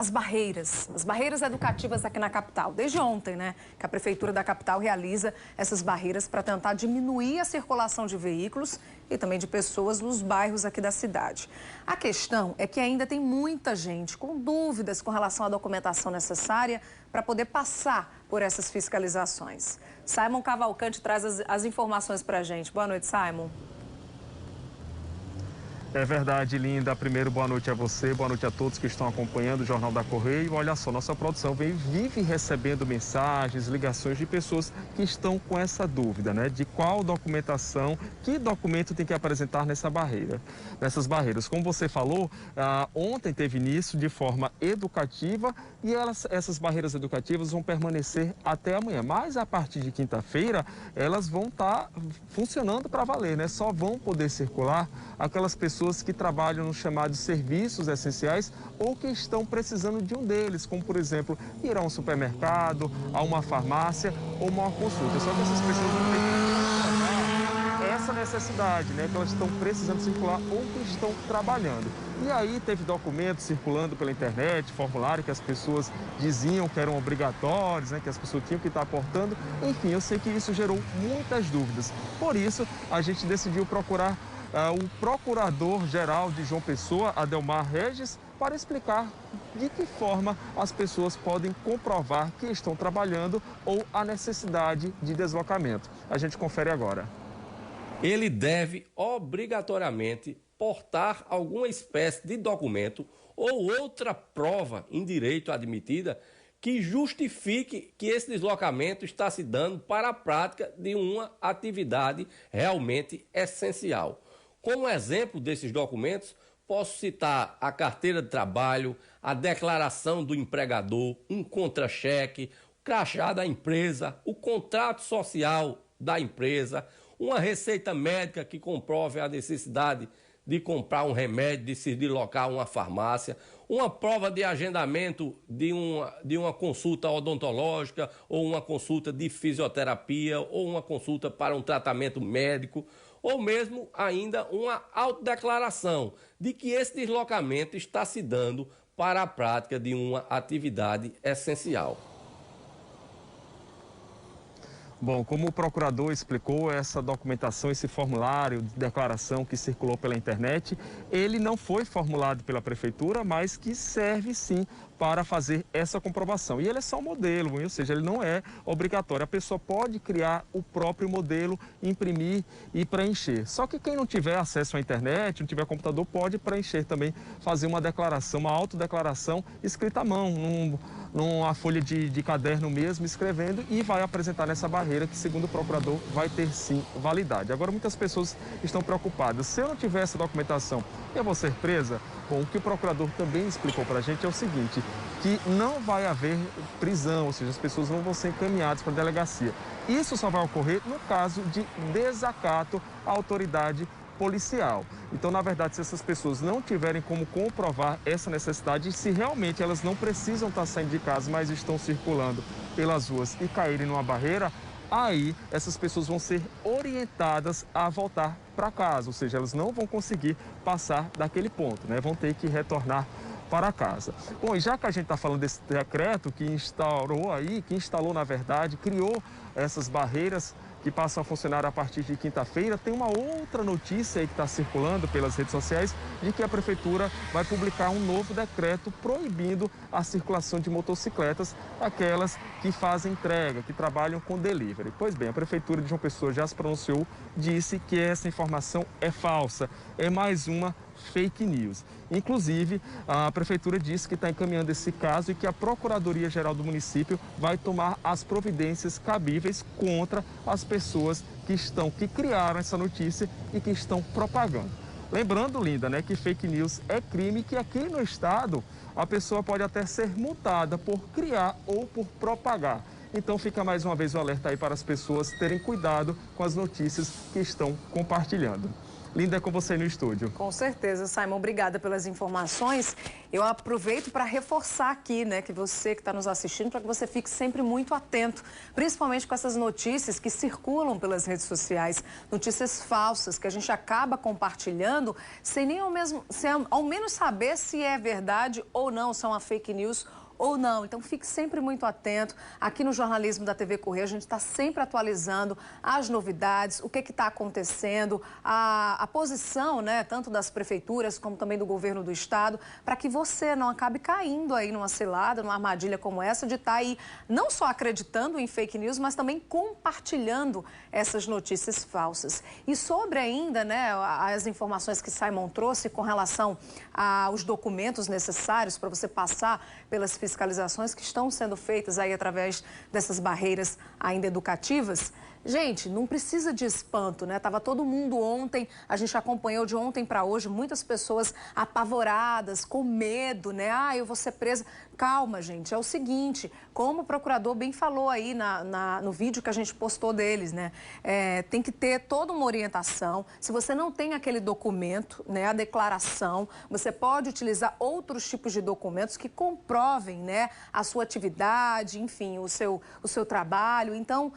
As barreiras educativas aqui na capital. Desde ontem, né, que a Prefeitura da capital realiza essas barreiras para tentar diminuir a circulação de veículos e também de pessoas nos bairros aqui da cidade. A questão é que ainda tem muita gente com dúvidas com relação à documentação necessária para poder passar por essas fiscalizações. Simon Cavalcante traz as informações para a gente. Boa noite, Simon. É verdade, Linda. Primeiro, boa noite a você, boa noite a todos que estão acompanhando o Jornal da Correio. Olha só, nossa produção vive recebendo mensagens, ligações de pessoas que estão com essa dúvida, né? De qual documentação, que documento tem que apresentar nessas barreiras. Como você falou, ontem teve início de forma educativa e essas barreiras educativas vão permanecer até amanhã. Mas a partir de quinta-feira, elas vão estar funcionando para valer, né? Só vão poder circular aquelas pessoas que trabalham nos chamados serviços essenciais ou que estão precisando de um deles, como, por exemplo, ir a um supermercado, a uma farmácia ou uma consulta. Só que essas pessoas não têm essa necessidade, né? Que elas estão precisando circular ou que estão trabalhando. E aí teve documentos circulando pela internet, formulário que as pessoas diziam que eram obrigatórios, né? Que as pessoas tinham que estar aportando. Enfim, eu sei que isso gerou muitas dúvidas. Por isso, a gente decidiu procurar o Procurador-Geral de João Pessoa, Adelmar Regis, para explicar de que forma as pessoas podem comprovar que estão trabalhando ou a necessidade de deslocamento. A gente confere agora. Ele deve obrigatoriamente portar alguma espécie de documento ou outra prova em direito admitida que justifique que esse deslocamento está se dando para a prática de uma atividade realmente essencial. Como exemplo desses documentos, posso citar a carteira de trabalho, a declaração do empregador, um contra-cheque, o crachá da empresa, o contrato social da empresa, uma receita médica que comprove a necessidade de comprar um remédio, de se deslocar a uma farmácia, uma prova de agendamento de uma consulta odontológica ou uma consulta de fisioterapia ou uma consulta para um tratamento médico, ou mesmo ainda uma autodeclaração de que esse deslocamento está se dando para a prática de uma atividade essencial. Bom, como o procurador explicou, essa documentação, esse formulário de declaração que circulou pela internet, ele não foi formulado pela prefeitura, mas que serve sim para fazer essa comprovação. E ele é só um modelo, ou seja, ele não é obrigatório. A pessoa pode criar o próprio modelo, imprimir e preencher. Só que quem não tiver acesso à internet, não tiver computador, pode preencher também, fazer uma declaração, uma autodeclaração escrita à mão, numa folha de caderno mesmo, escrevendo, e vai apresentar nessa barreira que, segundo o procurador, vai ter sim validade. Agora, muitas pessoas estão preocupadas. Se eu não tiver essa documentação, eu vou ser presa? Bom, o que o procurador também explicou para a gente é o seguinte, que não vai haver prisão, ou seja, as pessoas não vão ser encaminhadas para a delegacia. Isso só vai ocorrer no caso de desacato à autoridade policial. Então, na verdade, se essas pessoas não tiverem como comprovar essa necessidade, se realmente elas não precisam estar saindo de casa, mas estão circulando pelas ruas e caírem numa barreira, aí essas pessoas vão ser orientadas a voltar para casa, ou seja, elas não vão conseguir passar daquele ponto, né? Vão ter que retornar para casa. Bom, e já que a gente está falando desse decreto que instalou, na verdade, criou essas barreiras que passam a funcionar a partir de quinta-feira, tem uma outra notícia aí que está circulando pelas redes sociais de que a Prefeitura vai publicar um novo decreto proibindo a circulação de motocicletas, aquelas que fazem entrega, que trabalham com delivery. Pois bem, a Prefeitura de João Pessoa já se pronunciou, disse que essa informação é falsa, é mais uma fake news. Inclusive, a Prefeitura disse que está encaminhando esse caso e que a Procuradoria-Geral do município vai tomar as providências cabíveis contra as pessoas que criaram essa notícia e que estão propagando. Lembrando, Linda, né, que fake news é crime, que aqui no estado a pessoa pode até ser multada por criar ou por propagar. Então fica mais uma vez o alerta aí para as pessoas terem cuidado com as notícias que estão compartilhando. Linda, é com você no estúdio. Com certeza, Simon. Obrigada pelas informações. Eu aproveito para reforçar aqui, né, que você que está nos assistindo, para que você fique sempre muito atento, principalmente com essas notícias que circulam pelas redes sociais, notícias falsas que a gente acaba compartilhando sem nem ao menos saber se é verdade ou não, se é uma fake news ou não. Então, fique sempre muito atento. Aqui no jornalismo da TV Correio, a gente está sempre atualizando as novidades, o que está acontecendo, a posição, né, tanto das prefeituras como também do governo do estado, para que você não acabe caindo aí numa cilada, numa armadilha como essa, de estar aí não só acreditando em fake news, mas também compartilhando essas notícias falsas. E sobre ainda, né, as informações que Simon trouxe com relação aos documentos necessários para você passar pelas fiscalizações que estão sendo feitas aí através dessas barreiras ainda educativas. Gente, não precisa de espanto, né? Tava todo mundo ontem, a gente acompanhou de ontem para hoje, muitas pessoas apavoradas, com medo, né? Ah, eu vou ser presa. Calma, gente, é o seguinte, como o procurador bem falou aí no vídeo que a gente postou deles, né? Tem que ter toda uma orientação. Se você não tem aquele documento, né, a declaração, você pode utilizar outros tipos de documentos que comprovem, né, a sua atividade, enfim, o seu trabalho. Então,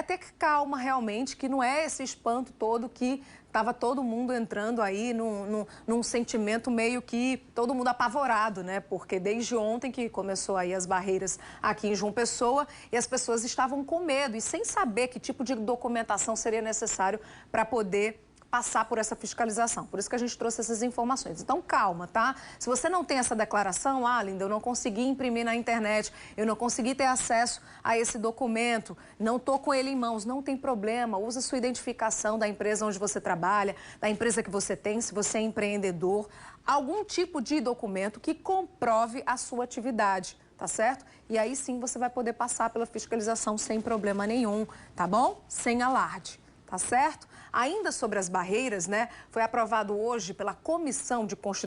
ter calma realmente, que não é esse espanto todo que estava todo mundo entrando aí num sentimento meio que todo mundo apavorado, né? Porque desde ontem que começou aí as barreiras aqui em João Pessoa e as pessoas estavam com medo e sem saber que tipo de documentação seria necessário para poder passar por essa fiscalização. Por isso que a gente trouxe essas informações. Então, calma, tá? Se você não tem essa declaração, Linda, eu não consegui imprimir na internet, eu não consegui ter acesso a esse documento, não estou com ele em mãos, não tem problema. Usa sua identificação da empresa onde você trabalha, da empresa que você tem, se você é empreendedor, algum tipo de documento que comprove a sua atividade. Tá certo? E aí sim você vai poder passar pela fiscalização sem problema nenhum, tá bom? Sem alarde. Tá certo? Ainda sobre as barreiras, né? Foi aprovado hoje pela Comissão de Constituição